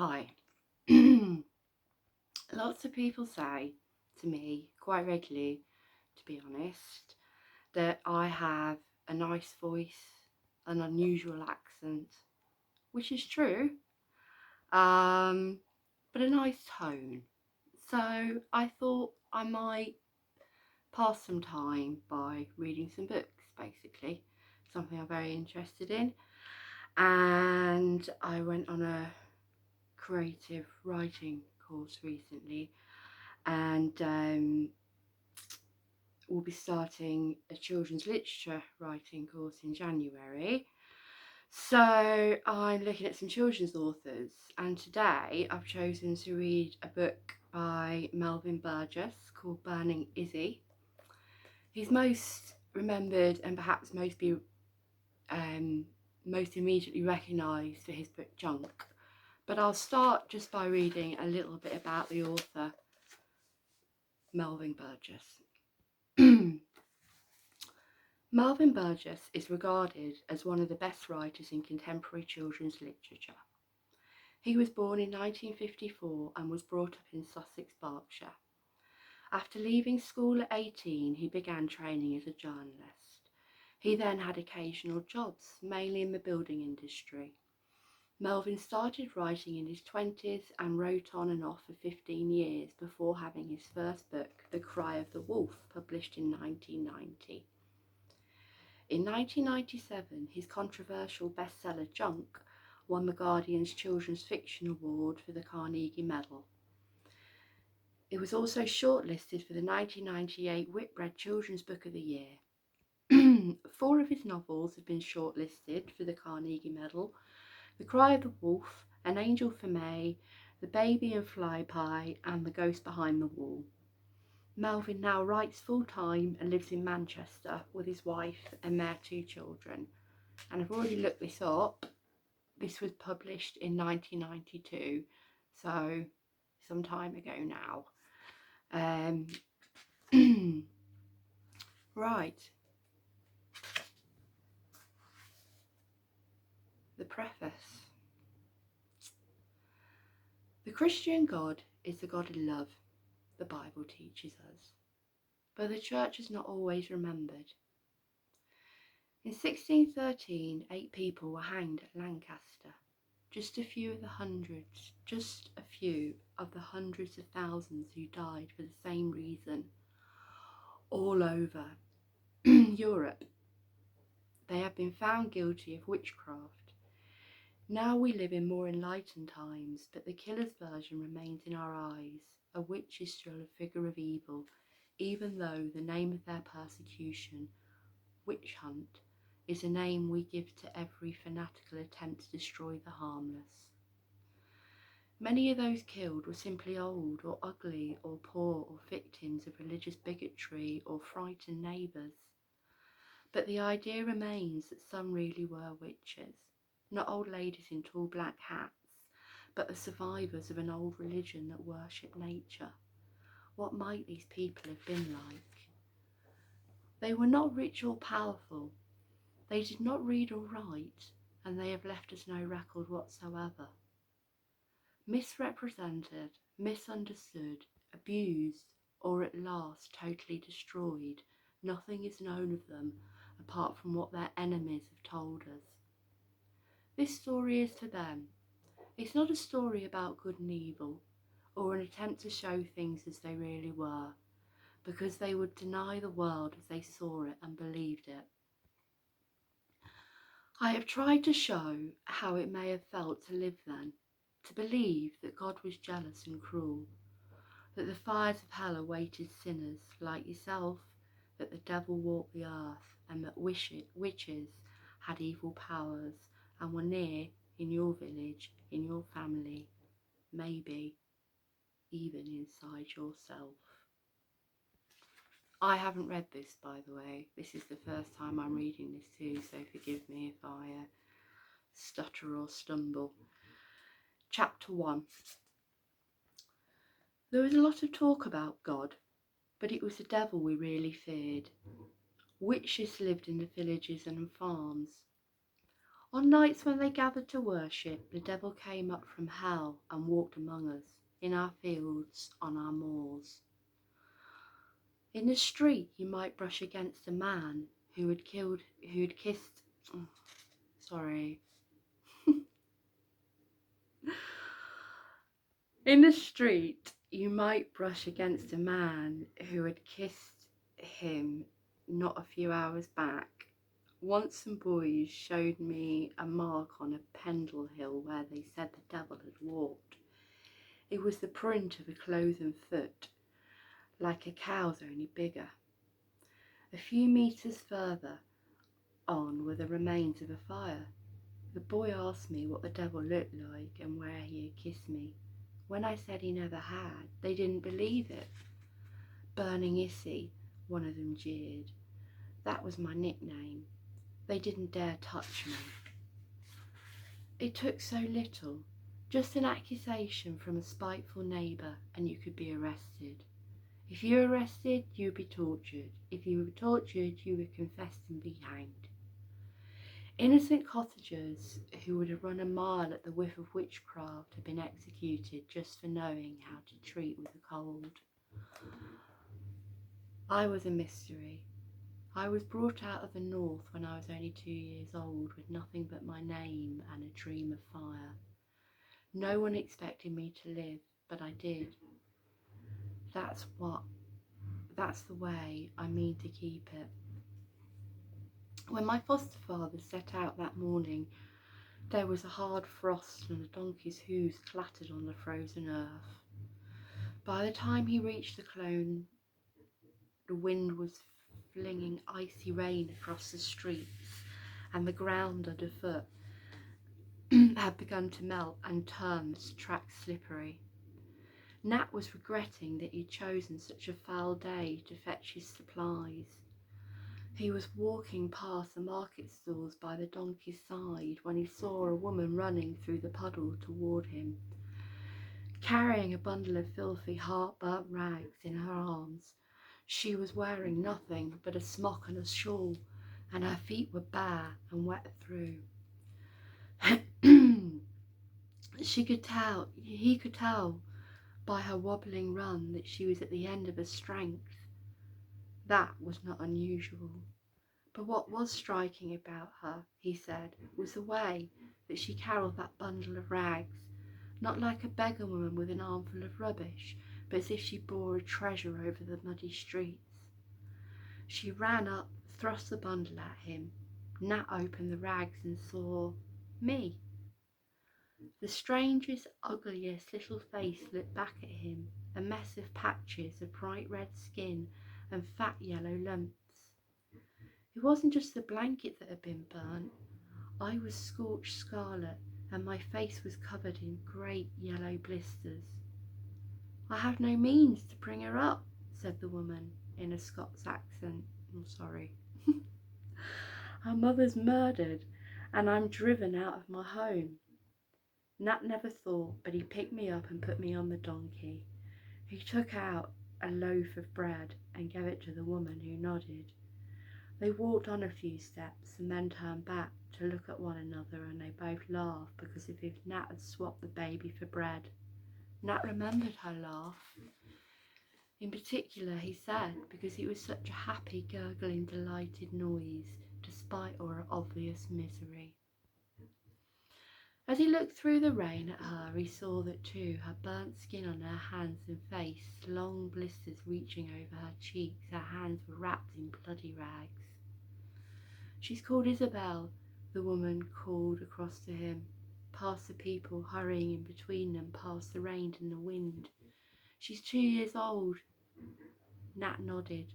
Hi. Lots of people say to me quite regularly, to be honest, that I have a nice voice, an unusual accent, which is true, but a nice tone. So I thought I might pass some time by reading some books, basically, something I'm very interested in. And I went on a creative writing course recently, and we'll be starting a children's literature writing course in January. So I'm looking at some children's authors, and today I've chosen to read a book by Melvin Burgess called Burning Issy. He's most remembered and perhaps most immediately recognised for his book Junk, but I'll start just by reading a little bit about the author, Melvin Burgess. Melvin Burgess is regarded as one of the best writers in contemporary children's literature. He was born in 1954 and was brought up in Sussex, Berkshire. After leaving school at 18, he began training as a journalist. He then had occasional jobs, mainly in the building industry. Melvin started writing in his 20s and wrote on and off for 15 years before having his first book, The Cry of the Wolf, published in 1990. In 1997, his controversial bestseller Junk won the Guardian's Children's Fiction Award for the Carnegie Medal. It was also shortlisted for the 1998 Whitbread Children's Book of the Year. 4 of his novels have been shortlisted for the Carnegie Medal: The Cry of the Wolf, An Angel for May, The Baby and Fly Pie, and The Ghost Behind the Wall. Melvin now writes full-time and lives in Manchester with his wife and their 2 children. And I've already looked this up. This was published in 1992, so some time ago now. Right. The preface. The Christian God is the God of love, the Bible teaches us, but the Church has not always remembered. In 1613, 8 people were hanged at Lancaster. Just a few of the hundreds of thousands who died for the same reason all over Europe. They have been found guilty of witchcraft. Now we live in more enlightened times, but the killer's version remains in our eyes. A witch is still a figure of evil, even though the name of their persecution, witch hunt, is a name we give to every fanatical attempt to destroy the harmless. Many of those killed were simply old or ugly or poor or victims of religious bigotry or frightened neighbours. But the idea remains that some really were witches, not old ladies in tall black hats, but the survivors of an old religion that worshipped nature. What might these people have been like? They were not rich or powerful. They did not read or write, and they have left us no record whatsoever. Misrepresented, misunderstood, abused, or at last totally destroyed, nothing is known of them apart from what their enemies have told us. This story is for them. It's not a story about good and evil, or an attempt to show things as they really were, because they would deny the world as they saw it and believed it. I have tried to show how it may have felt to live then, to believe that God was jealous and cruel, that the fires of hell awaited sinners like yourself, that the devil walked the earth, and that witches had evil powers and were near in your village, in your family, maybe even inside yourself. I haven't read this, by the way. This is the first time I'm reading this too, so forgive me if I stutter or stumble. Chapter 1. There was a lot of talk about God, but it was the devil we really feared. Witches lived in the villages and farms. On nights when they gathered to worship, the devil came up from hell and walked among us, in our fields, on our moors. In the street you might brush against a man who had kissed, sorry. In the street you might brush against a man who had kissed him not a few hours back. Once some boys showed me a mark on a Pendle hill where they said the devil had walked. It was the print of a cloven foot, like a cow's, only bigger. A few metres further on were the remains of a fire. The boy asked me what the devil looked like and where he had kissed me. When I said he never had, they didn't believe it. Burning Issy, one of them jeered. That was my nickname. They didn't dare touch me. It took so little, just an accusation from a spiteful neighbour, and you could be arrested. If you were arrested, you would be tortured. If you were tortured, you would confess and be hanged. Innocent cottagers who would have run a mile at the whiff of witchcraft had been executed just for knowing how to treat with a cold. I was a mystery. I was brought out of the north when I was only 2 years old with nothing but my name and a dream of fire. No one expected me to live, but I did. That's the way I mean to keep it. When my foster father set out that morning, there was a hard frost and a donkey's hooves clattered on the frozen earth. By the time he reached the clone, the wind was flinging icy rain across the streets, and the ground underfoot had begun to melt and turn the tracks slippery. Nat was regretting that he'd chosen such a foul day to fetch his supplies. He was walking past the market stalls by the donkey's side when he saw a woman running through the puddle toward him, carrying a bundle of filthy heart-burnt rags in her arms. She was wearing nothing but a smock and a shawl, and her feet were bare and wet through. He could tell by her wobbling run that she was at the end of her strength. That was not unusual. But what was striking about her, he said, was the way that she carried that bundle of rags, not like a beggar woman with an armful of rubbish, but as if she bore a treasure over the muddy streets. She ran up, thrust the bundle at him. Nat opened the rags and saw me. The strangest, ugliest little face looked back at him, a mess of patches of bright red skin and fat yellow lumps. It wasn't just the blanket that had been burnt. I was scorched scarlet, and my face was covered in great yellow blisters. I have no means to bring her up, said the woman in a Scots accent. I'm sorry. Her mother's murdered, and I'm driven out of my home. Nat never thought, but he picked me up and put me on the donkey. He took out a loaf of bread and gave it to the woman, who nodded. They walked on a few steps and then turned back to look at one another, and they both laughed because if Nat had swapped the baby for bread. Nat remembered her laugh. In particular, he said, because it was such a happy, gurgling, delighted noise, despite her obvious misery. As he looked through the rain at her, he saw that too, her burnt skin on her hands and face, long blisters reaching over her cheeks, her hands were wrapped in bloody rags. She's called Isabel, the woman called across to him, past the people hurrying in between them, past the rain and the wind. She's 2 years old. Nat nodded.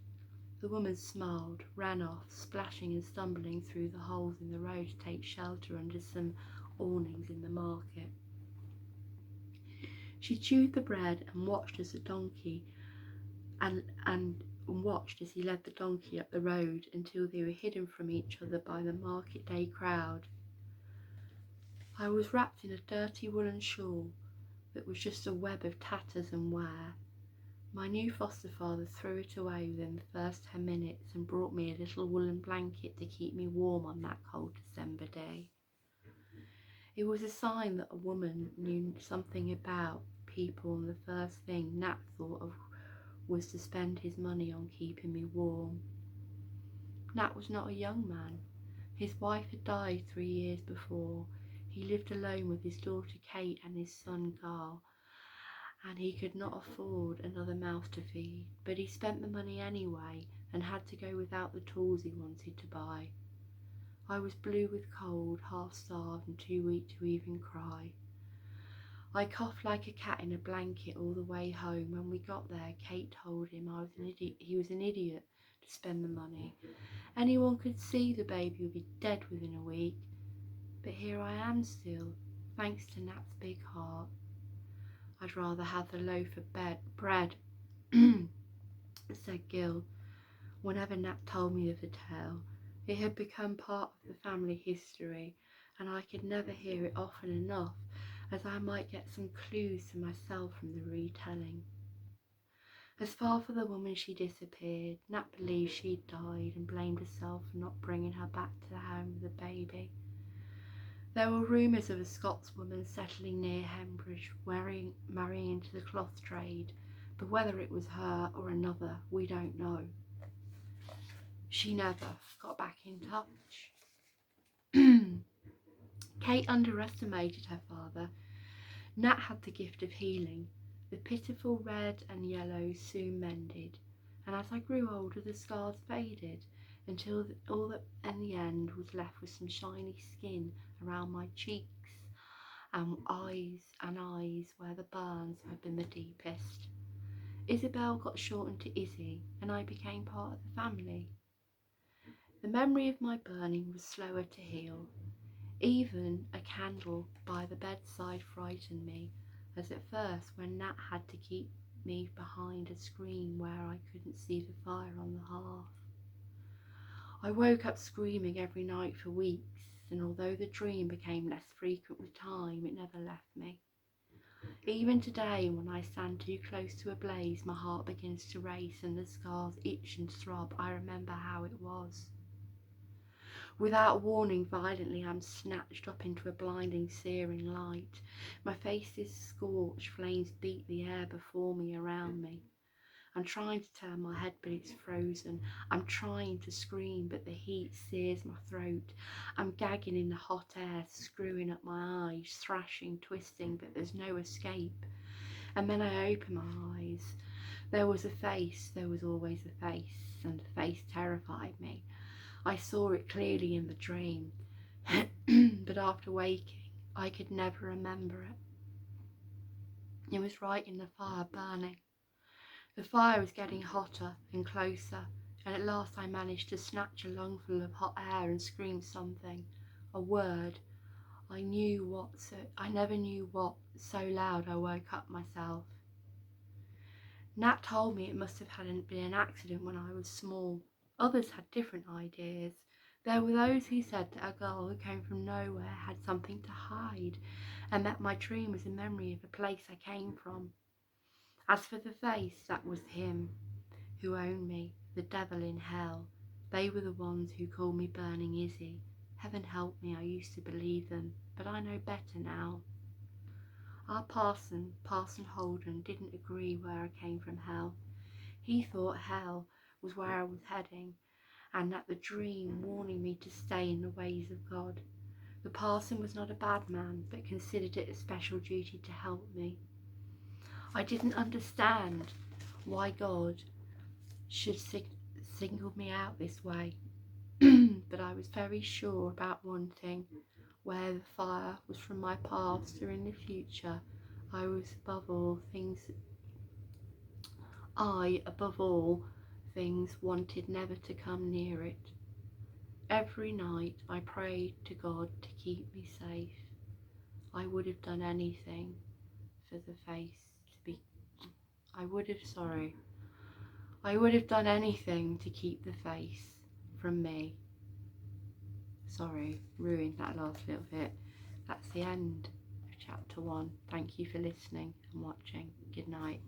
The woman smiled, ran off, splashing and stumbling through the holes in the road to take shelter under some awnings in the market. She chewed the bread and watched as the donkey and watched as he led the donkey up the road until they were hidden from each other by the market day crowd. I was wrapped in a dirty woolen shawl that was just a web of tatters and wear. My new foster father threw it away within the first 10 minutes and brought me a little woolen blanket to keep me warm on that cold December day. It was a sign that a woman knew something about people, and the first thing Nat thought of was to spend his money on keeping me warm. Nat was not a young man. His wife had died 3 years before. He lived alone with his daughter Kate and his son Carl, and he could not afford another mouth to feed, but he spent the money anyway and had to go without the tools he wanted to buy. I was blue with cold, half starved and too weak to even cry. I coughed like a cat in a blanket all the way home. When we got there, Kate told him he was an idiot to spend the money. Anyone could see the baby would be dead within a week. But here I am still, thanks to Nat's big heart. I'd rather have the loaf of bread, said Gil. Whenever Nat told me of the tale, it had become part of the family history, and I could never hear it often enough, as I might get some clues to myself from the retelling. As far for the woman, she disappeared. Nat believed she'd died and blamed herself for not bringing her back to the home with the baby. There were rumours of a Scotswoman settling near Hembridge, marrying into the cloth trade, but whether it was her or another, we don't know. She never got back in touch. Kate underestimated her father. Nat had the gift of healing. The pitiful red and yellow soon mended, and as I grew older the scars faded, until all that in the end was left was some shiny skin around my cheeks and eyes where the burns had been the deepest. Isabel got shortened to Issy, and I became part of the family. The memory of my burning was slower to heal. Even a candle by the bedside frightened me, as at first when Nat had to keep me behind a screen where I couldn't see the fire on the hearth. I woke up screaming every night for weeks, and although the dream became less frequent with time, it never left me. Even today, when I stand too close to a blaze, my heart begins to race and the scars itch and throb. I remember how it was. Without warning, violently I'm snatched up into a blinding, searing light. My face is scorched, flames beat the air before me, around me. I'm trying to turn my head, but it's frozen. I'm trying to scream, but the heat sears my throat. I'm gagging in the hot air, screwing up my eyes, thrashing, twisting, but there's no escape. And then I open my eyes. There was a face, there was always a face, and the face terrified me. I saw it clearly in the dream, but after waking, I could never remember it. It was right in the fire, burning. The fire was getting hotter and closer, and at last I managed to snatch a lungful of hot air and scream something, a word. I never knew what, so loud I woke up myself. Nat told me it must have been an accident when I was small. Others had different ideas. There were those who said that a girl who came from nowhere had something to hide, and that my dream was a memory of a place I came from. As for the face, that was him who owned me, the devil in hell. They were the ones who called me Burning Issy. Heaven help me, I used to believe them, but I know better now. Our Parson Holden, didn't agree where I came from hell. He thought hell was where I was heading, and that the dream warning me to stay in the ways of God. The parson was not a bad man, but considered it a special duty to help me. I didn't understand why God should single me out this way, but I was very sure about one thing. Where the fire was from my past or in the future, above all things, wanted never to come near it. Every night I prayed to God to keep me safe. I would have done anything for the face to be. I would have done anything to keep the face from me. Sorry, ruined that last little bit. That's the end of chapter 1. Thank you for listening and watching. Good night.